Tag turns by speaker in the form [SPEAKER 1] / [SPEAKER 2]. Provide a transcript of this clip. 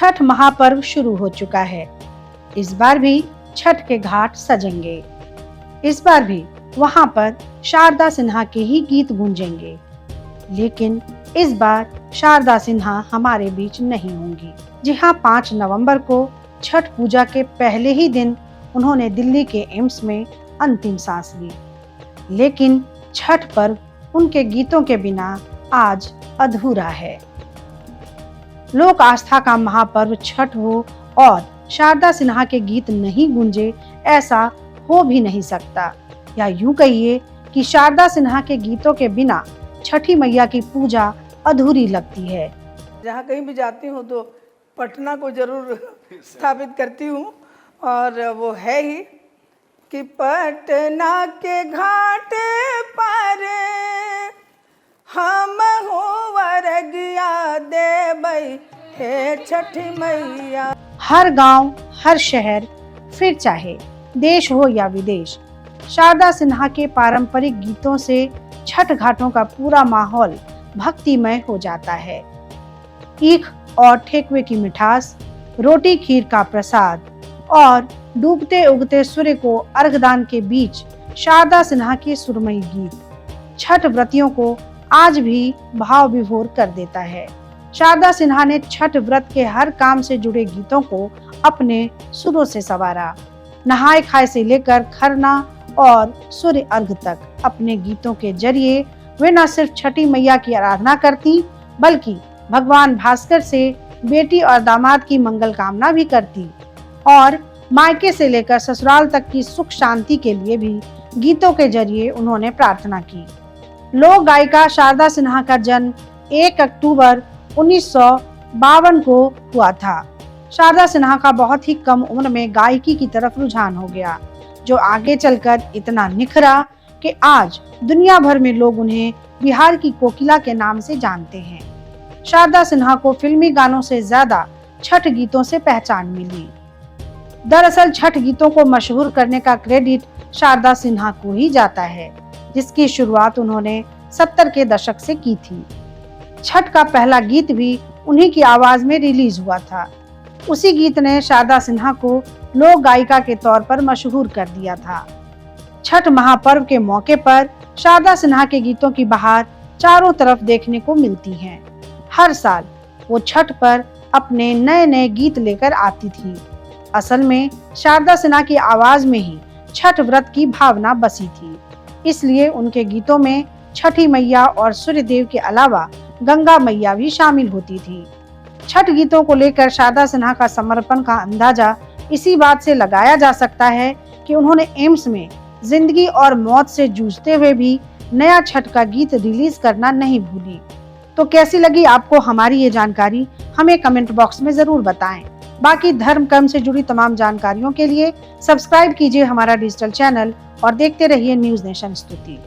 [SPEAKER 1] छठ महापर्व शुरू हो चुका है। इस बार भी छठ के घाट सजेंगे। इस बार भी वहां पर शारदा सिन्हा के ही गीत गूंजेंगे। लेकिन इस बार शारदा सिन्हा हमारे बीच नहीं होंगी। जी हाँ, 5 नवंबर को छठ पूजा के पहले ही दिन उन्होंने दिल्ली के एम्स में अंतिम सांस ली। लेकिन छठ पर्व उनके गीतों के बिना आज अधूरा है। लोक आस्था का महापर्व छठ हो और शारदा सिन्हा के गीत नहीं गूंजे, ऐसा हो भी नहीं सकता। या यूं कहिए कि शारदा सिन्हा के गीतों के बिना छठी मैया की पूजा अधूरी लगती है।
[SPEAKER 2] जहाँ कहीं भी जाती हूँ तो पटना को जरूर स्थापित करती हूँ, और वो है ही कि पटना के घाट पर हम हो वरगिया देबई हे छठी मैया।
[SPEAKER 1] हर गांव, हर शहर, फिर चाहे देश हो या विदेश, शारदा सिन्हा के पारंपरिक गीतों से छठ घाटों का पूरा माहौल भक्तिमय हो जाता है। ईख और ठेकुए की मिठास, रोटी खीर का प्रसाद और डूबते उगते सूर्य को अर्घदान के बीच शारदा सिन्हा के सुरमई गीत छठ व्रतियों को आज भी भाव विभोर कर देता है। शारदा सिन्हा ने छठ व्रत के हर काम से जुड़े गीतों को अपने सुरों से संवारा। नहाए खाए से लेकर खरना और सूर्य अर्घ तक अपने गीतों के जरिए वे न सिर्फ छठी मैया की आराधना करती, बल्कि भगवान भास्कर से बेटी और दामाद की मंगल कामना भी करती और मायके से लेकर ससुराल तक की सुख शांति के लिए भी गीतों के जरिए उन्होंने प्रार्थना की। लोक गायिका शारदा सिन्हा का जन्म 1 अक्टूबर 1952 को हुआ था। शारदा सिन्हा का बहुत ही कम उम्र में गायकी की तरफ रुझान हो गया, जो आगे चलकर इतना निखरा कि आज दुनिया भर में लोग उन्हें बिहार की कोकिला के नाम से जानते हैं। शारदा सिन्हा को फिल्मी गानों से ज्यादा छठ गीतों से पहचान मिली। दरअसल छठ गीतों को मशहूर करने का क्रेडिट शारदा सिन्हा को ही जाता है, जिसकी शुरुआत उन्होंने 70 के दशक से की थी। छठ का पहला गीत भी उन्हीं की आवाज में रिलीज हुआ था। उसी गीत ने शारदा सिन्हा को लोक गायिका के तौर पर मशहूर कर दिया था। छठ महापर्व के मौके पर शारदा सिन्हा के गीतों की बहार चारों तरफ देखने को मिलती है। हर साल वो छठ पर अपने नए नए गीत लेकर आती थी। असल में शारदा सिन्हा की आवाज में ही छठ व्रत की भावना बसी थी, इसलिए उनके गीतों में छठी मैया और सूर्य देव के अलावा गंगा मैया भी शामिल होती थी। छठ गीतों को लेकर शारदा सिन्हा का समर्पण का अंदाजा इसी बात से लगाया जा सकता है कि उन्होंने एम्स में जिंदगी और मौत से जूझते हुए भी नया छठ का गीत रिलीज करना नहीं भूली। तो कैसी लगी आपको हमारी ये जानकारी, हमें कमेंट बॉक्स में जरूर बताएं। बाकी धर्म कर्म से जुड़ी तमाम जानकारियों के लिए सब्सक्राइब कीजिए हमारा डिजिटल चैनल और देखते रहिए न्यूज़ नेशन स्तुति।